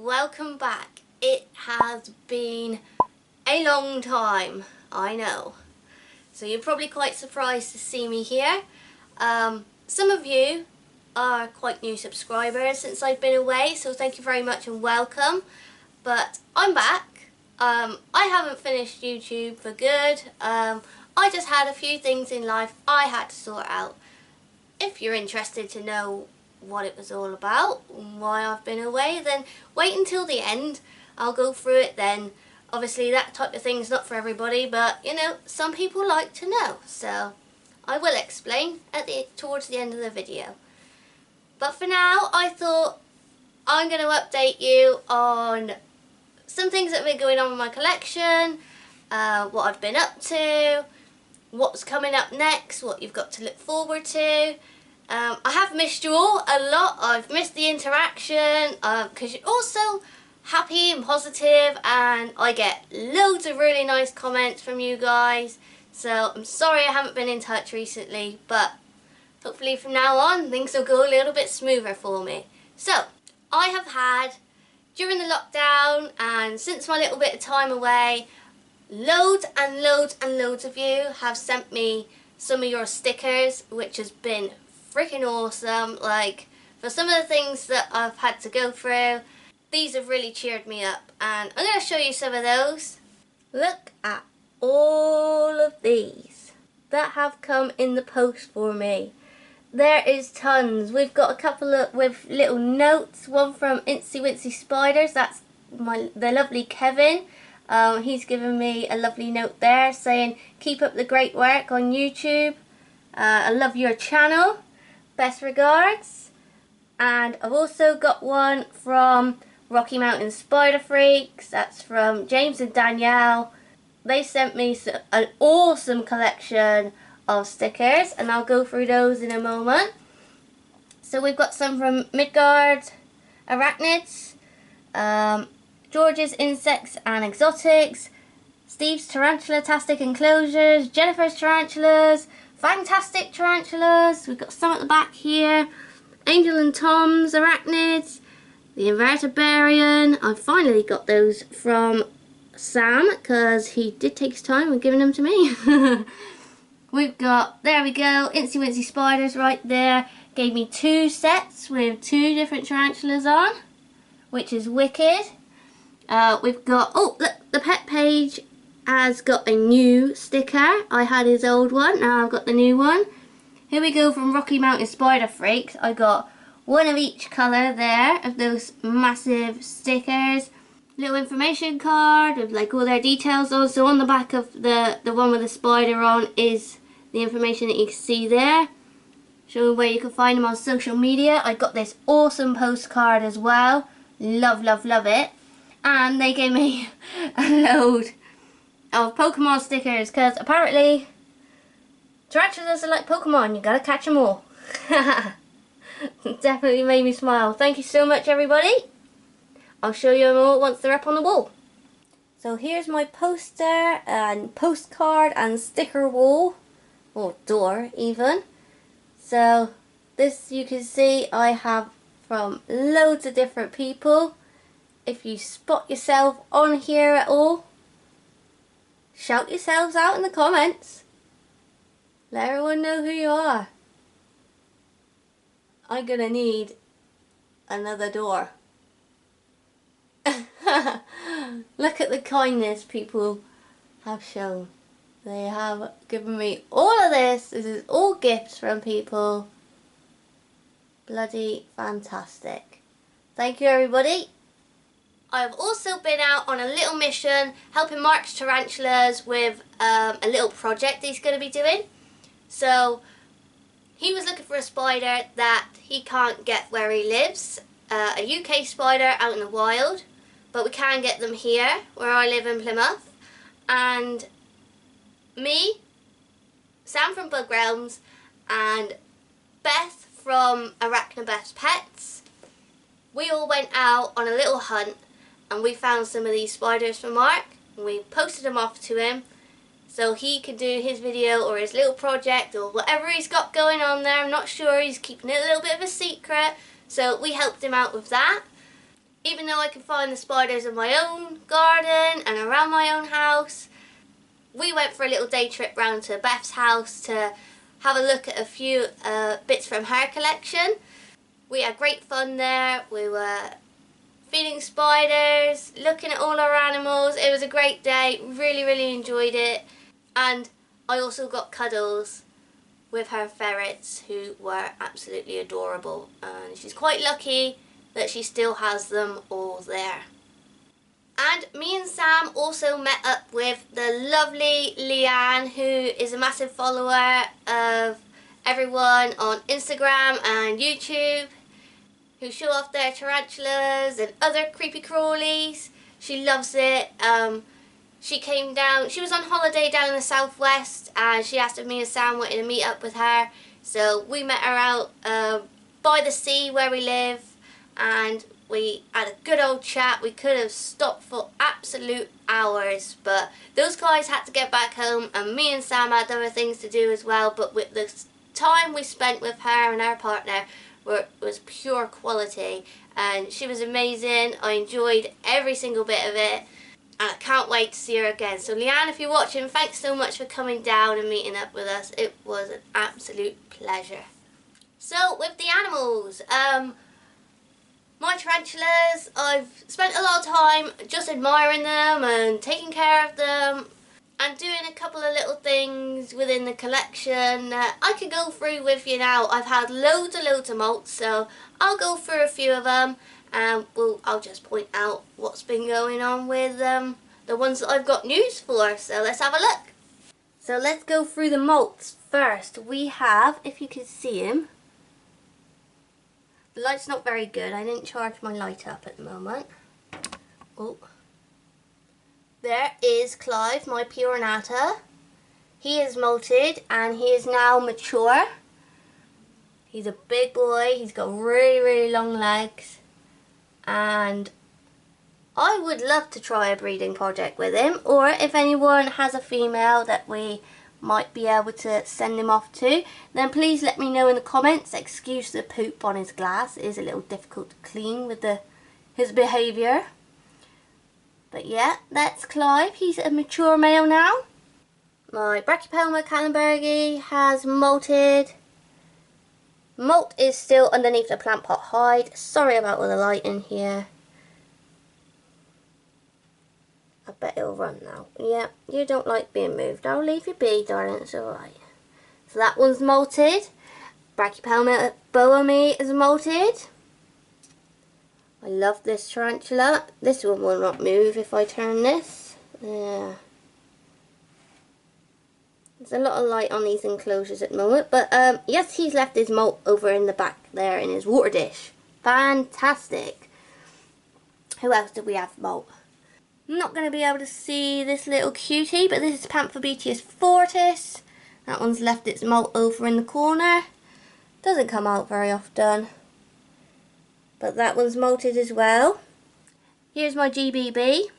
welcome back. It has been a long time, I know. So you're probably quite surprised to see me here. Some of you are quite new subscribers since I've been away, so thank you very much and welcome. But I'm back. I haven't finished YouTube for good. I just had a few things in life I had to sort out. If you're interested to know what it was all about and why I've been away, then wait until the end. I'll go through it then. Obviously that type of thing's not for everybody, but you know, some people like to know, so I will explain towards the end of the video. But for now, I thought I'm going to update you on some things that have been going on with my collection, what I've been up to, what's coming up next, what you've got to look forward to. I have missed you all a lot. I've missed the interaction because you're all so happy and positive, and I get loads of really nice comments from you guys. So I'm sorry I haven't been in touch recently, but hopefully from now on things will go a little bit smoother for me. So I have had, during the lockdown and since my little bit of time away, loads and loads and loads of you have sent me some of your stickers, which has been freaking awesome. Like, for some of the things that I've had to go through, these have really cheered me up, and I'm going to show you some of those. Look at all of these that have come in the post for me. There is tons. We've got a couple of with little notes, one from Incy Wincy Spiders, that's the lovely Kevin. He's given me a lovely note there saying, keep up the great work on YouTube. I love your channel. Best regards. And I've also got one from Rocky Mountain Spider Freaks. That's from James and Danielle. They sent me an awesome collection of stickers, and I'll go through those in a moment. So we've got some from Midgard Arachnids, George's Insects and Exotics, Steve's Tarantula-tastic Enclosures, Jennifer's Tarantulas, Fantastic Tarantulas, we've got some at the back here, Angel and Tom's Arachnids, the Invertebrarian. I finally got those from Sam because he did take his time in giving them to me. We've got, there we go, Incy Wincy Spiders right there. Gave me 2 sets with 2 different tarantulas on, which is wicked. We've got, oh look, the pet page has got a new sticker. I had his old one, now I've got the new one. Here we go from Rocky Mountain Spider Freaks. I got one of each colour there of those massive stickers. Little information card with like all their details on. So on the back of the one with the spider on is the information that you can see there, showing where you can find them on social media. I got this awesome postcard as well. Love, love, love it. And they gave me a load of Pokemon stickers because apparently tarantulas are like Pokemon, you gotta catch them all. Definitely made me smile. Thank you so much, everybody. I'll show you them all once they're up on the wall. So here's my poster and postcard and sticker wall, or door even. So this, you can see I have from loads of different people. If you spot yourself on here at all, shout yourselves out in the comments. Let everyone know who you are. I'm gonna need another door. Look at the kindness people have shown. They have given me all of this. This is all gifts from people. Bloody fantastic. Thank you, everybody. I've also been out on a little mission helping Mark's tarantulas with a little project he's going to be doing. So he was looking for a spider that he can't get where he lives, a UK spider out in the wild, but we can get them here where I live in Plymouth. And me, Sam from Bug Realms, and Beth from Arachnobeth's Pets, we all went out on a little hunt and we found some of these spiders for Mark and we posted them off to him so he could do his video or his little project or whatever he's got going on there. I'm not sure, he's keeping it a little bit of a secret, so we helped him out with that. Even though I can find the spiders in my own garden and around my own house, we went for a little day trip round to Beth's house to have a look at a few bits from her collection. We had great fun there. We were feeding spiders, looking at all our animals. It was a great day. Really, really enjoyed it. And I also got cuddles with her ferrets, who were absolutely adorable. And she's quite lucky that she still has them all there. And me and Sam also met up with the lovely Leanne, who is a massive follower of everyone on Instagram and YouTube, who show off their tarantulas and other creepy crawlies. She loves it. She came down, she was on holiday down in the southwest, and she asked if me and Sam wanted to meet up with her. So we met her out by the sea where we live, and we had a good old chat. We could have stopped for absolute hours, but those guys had to get back home, and me and Sam had other things to do as well. But with the time we spent with her and her partner was pure quality, and she was amazing. I enjoyed every single bit of it, and I can't wait to see her again. So Leanne, if you're watching, thanks so much for coming down and meeting up with us. It was an absolute pleasure. So with the animals, my tarantulas, I've spent a lot of time just admiring them and taking care of them and doing a couple of little things within the collection I could go through with you now. I've had loads of molts, so I'll go through a few of them, and I'll just point out what's been going on with the ones that I've got news for. So let's have a look. So let's go through the molts. First we have, if you can see him, the light's not very good. I didn't charge my light up at the moment. Oh. There is Clive, my Pioranata. He is molted and he is now mature. He's a big boy. He's got really, really long legs. And I would love to try a breeding project with him. Or if anyone has a female that we might be able to send him off to, then please let me know in the comments. Excuse the poop on his glass. It is a little difficult to clean with his behaviour. But yeah, that's Clive. He's a mature male now. My Brachypelma Callenbergi has molted. Molt is still underneath the plant pot hide. Sorry about all the light in here. I bet it'll run now. Yeah, you don't like being moved. I'll leave you be, darling. It's alright. So that one's molted. Brachypelma boami is molted. I love this tarantula. This one will not move if I turn this. Yeah. There's a lot of light on these enclosures at the moment. But yes, he's left his molt over in the back there in his water dish. Fantastic. Who else did we have molt? I'm not going to be able to see this little cutie, but this is Panthobeteus fortis. That one's left its molt over in the corner. Doesn't come out very often. But that one's molted as well. Here's my GBB.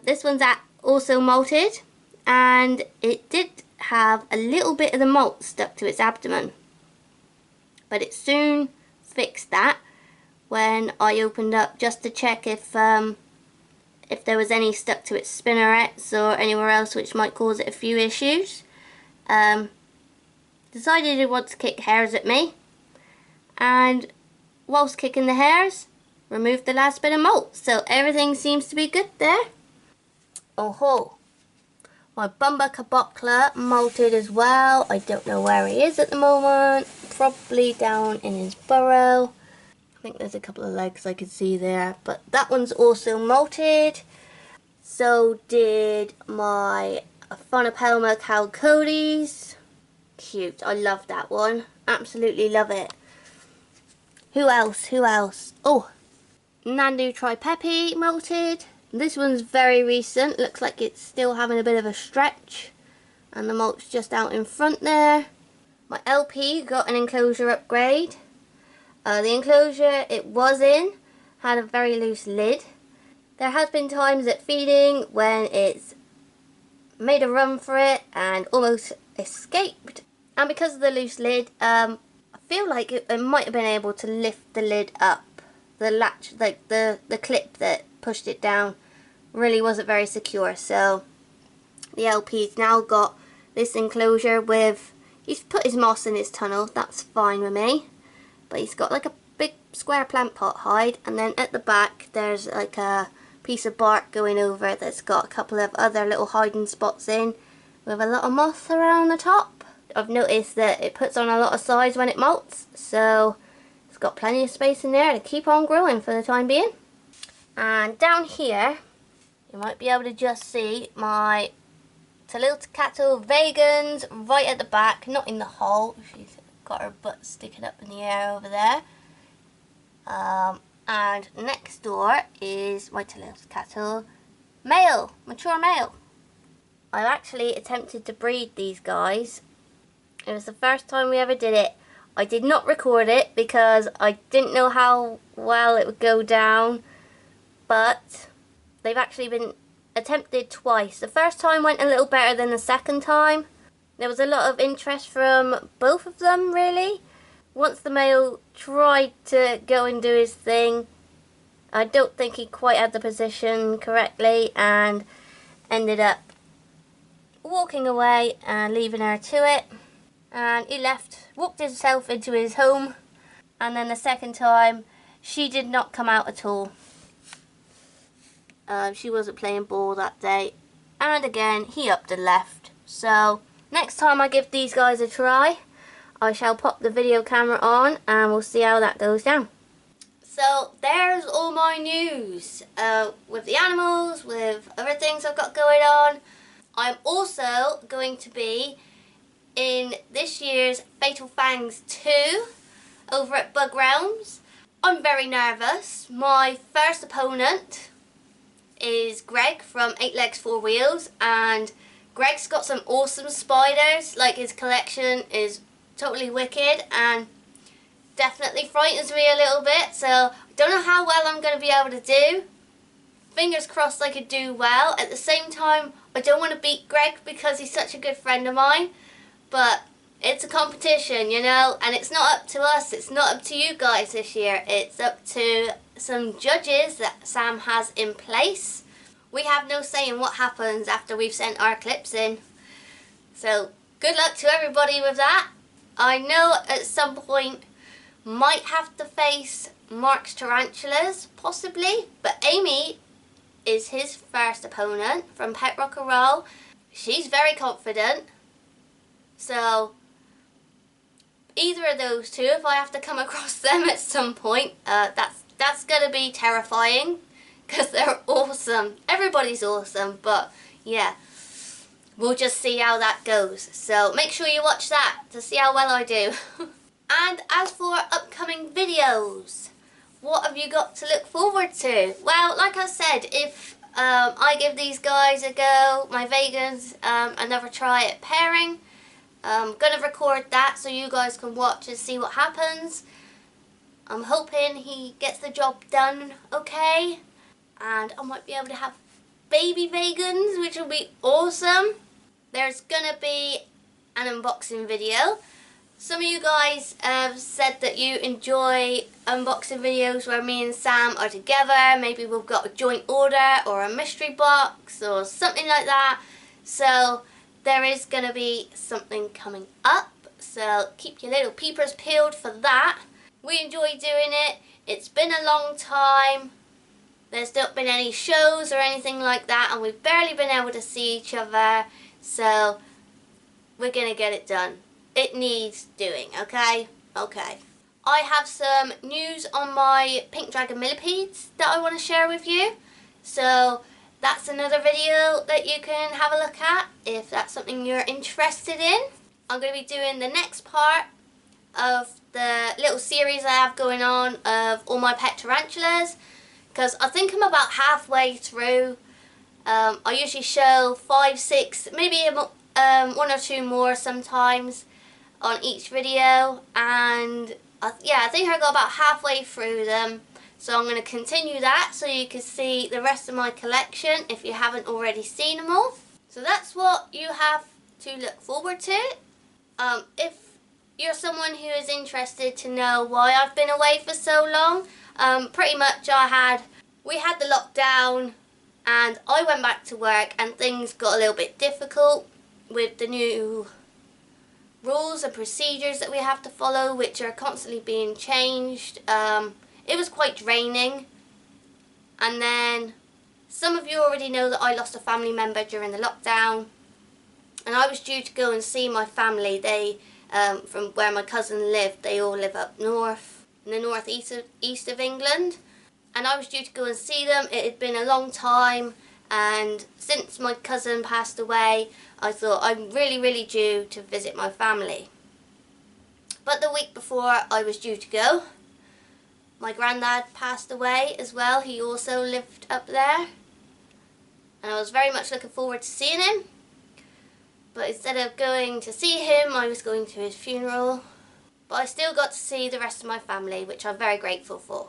This one's also molted, and it did have a little bit of the molt stuck to its abdomen. But it soon fixed that when I opened up just to check if there was any stuck to its spinnerets or anywhere else which might cause it a few issues. Decided it wanted to kick hairs at me, and whilst kicking the hairs, removed the last bit of molt. So everything seems to be good there. Oh ho! My Bumba Cabocla molted as well. I don't know where he is at the moment. Probably down in his burrow. I think there's a couple of legs I could see there. But that one's also molted. So did my Phonopelma Chalcodes. Cute. I love that one. Absolutely love it. Who else? Who else? Oh, Nandu Tripepi molted. This one's very recent. Looks like it's still having a bit of a stretch. And the molt's just out in front there. My LP got an enclosure upgrade. The enclosure it was in had a very loose lid. There has been times at feeding when it's made a run for it and almost escaped. And because of the loose lid, I feel like it might have been able to lift the lid up the latch, like the clip that pushed it down, really wasn't very secure. So the LP's now got this enclosure with, he's put his moss in his tunnel, that's fine with me. But he's got like a big square plant pot hide, and then at the back there's like a piece of bark going over that's got a couple of other little hiding spots in with a lot of moss around the top. I've noticed that it puts on a lot of size when it molts, so it's got plenty of space in there to keep on growing for the time being. And down here you might be able to just see my Tarantula vegans right at the back, not in the hole. She's got her butt sticking up in the air over there. And next door is my Tarantula male, mature male. I've actually attempted to breed these guys. It was the first time we ever did it. I did not record it because I didn't know how well it would go down, but they've actually been attempted twice. The first time went a little better than the second time. There was a lot of interest from both of them, really. Once the male tried to go and do his thing, I don't think he quite had the position correctly and ended up walking away and leaving her to it. And he left, walked himself into his home, and then the second time she did not come out at all. She wasn't playing ball that day, and again he upped and left. So next time I give these guys a try, I shall pop the video camera on and we'll see how that goes down. So there's all my news with the animals, with other things I've got going on. I'm also going to be in this year's Fatal Fangs 2 over at Bug Realms. I'm very nervous. My first opponent is Greg from 8 Legs 4 Wheels, and Greg's got some awesome spiders. Like, his collection is totally wicked and definitely frightens me a little bit, so I don't know how well I'm going to be able to do. Fingers crossed I could do well. At the same time, I don't want to beat Greg because he's such a good friend of mine, but it's a competition, you know, and it's not up to us, it's not up to you guys this year, it's up to some judges that Sam has in place. We have no say in what happens after we've sent our clips in. So good luck to everybody with that. I know at some point might have to face Mark's Tarantulas, possibly, but Amy is his first opponent from Pet Rock and Roll. She's very confident, so either of those two, if I have to come across them at some point, that's going to be terrifying because they're awesome. Everybody's awesome, but yeah, we'll just see how that goes. So make sure you watch that to see how well I do. And as for upcoming videos, what have you got to look forward to? Well, like I said, if I give these guys a go, my vegans, another try at pairing, I'm going to record that so you guys can watch and see what happens. I'm hoping he gets the job done okay, and I might be able to have baby vegans, which will be awesome. There's going to be an unboxing video. Some of you guys have said that you enjoy unboxing videos where me and Sam are together. Maybe we've got a joint order or a mystery box or something like that. So there is going to be something coming up. So keep your little peepers peeled for that. We enjoy doing it. It's been a long time. There's not been any shows or anything like that, and we've barely been able to see each other. So we're going to get it done. It needs doing, okay? Okay. I have some news on my pink dragon millipedes that I want to share with you. So that's another video that you can have a look at if that's something you're interested in. I'm going to be doing the next part of the little series I have going on of all my pet tarantulas, because I think I'm about halfway through. I usually show 5, 6, maybe 1 or 2 more sometimes on each video, and yeah, I think I got about halfway through them, so I'm going to continue that so you can see the rest of my collection if you haven't already seen them all. So that's what you have to look forward to. If you're someone who is interested to know why I've been away for so long, Pretty much we had the lockdown and I went back to work and things got a little bit difficult with the new rules and procedures that we have to follow, which are constantly being changed. It was quite draining. And then some of you already know that I lost a family member during the lockdown, and I was due to go and see my family. They, from where my cousin lived, they all live up north, in the northeast of England, and I was due to go and see them. It had been a long time, and since my cousin passed away, I thought I'm really due to visit my family. But the week before I was due to go, my granddad passed away as well. He also lived up there, and I was very much looking forward to seeing him. But instead of going to see him, I was going to his funeral. But I still got to see the rest of my family, which I'm very grateful for.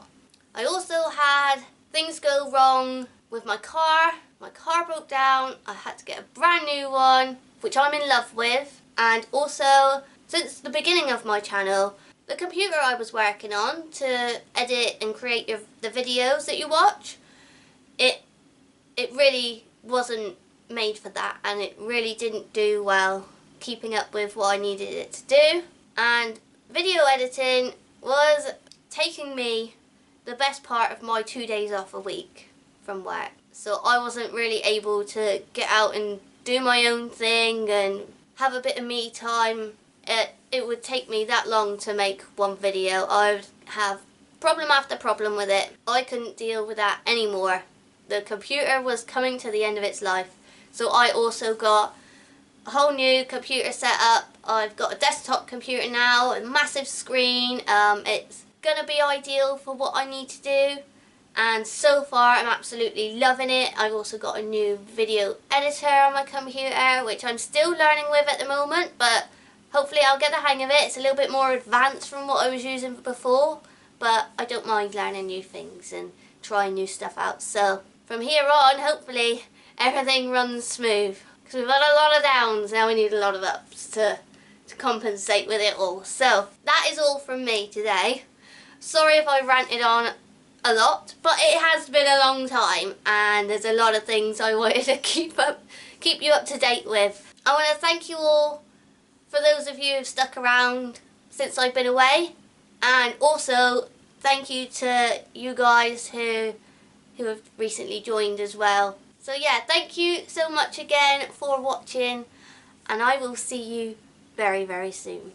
I also had things go wrong with my car. My car broke down. I had to get a brand new one, which I'm in love with. And also, since the beginning of my channel, the computer I was working on to edit and create the videos that you watch, it really wasn't made for that, and it really didn't do well keeping up with what I needed it to do. And video editing was taking me the best part of my 2 days off a week from work. So I wasn't really able to get out and do my own thing and have a bit of me time. It would take me that long to make one video. I would have problem after problem with it. I couldn't deal with that anymore. The computer was coming to the end of its life. So I also got a whole new computer set up. I've got a desktop computer now, a massive screen. It's gonna be ideal for what I need to do. And so far I'm absolutely loving it. I've also got a new video editor on my computer, which I'm still learning with at the moment, but hopefully I'll get the hang of it. It's a little bit more advanced from what I was using before, but I don't mind learning new things and trying new stuff out. So from here on, hopefully everything runs smooth, because we've had a lot of downs, now we need a lot of ups to compensate with it all. So that is all from me today. Sorry if I ranted on a lot, but it has been a long time and there's a lot of things I wanted to keep you up to date with. I want to thank you all for those of you who've stuck around since I've been away, and also thank you to you guys who have recently joined as well. So yeah, thank you so much again for watching, and I will see you very soon.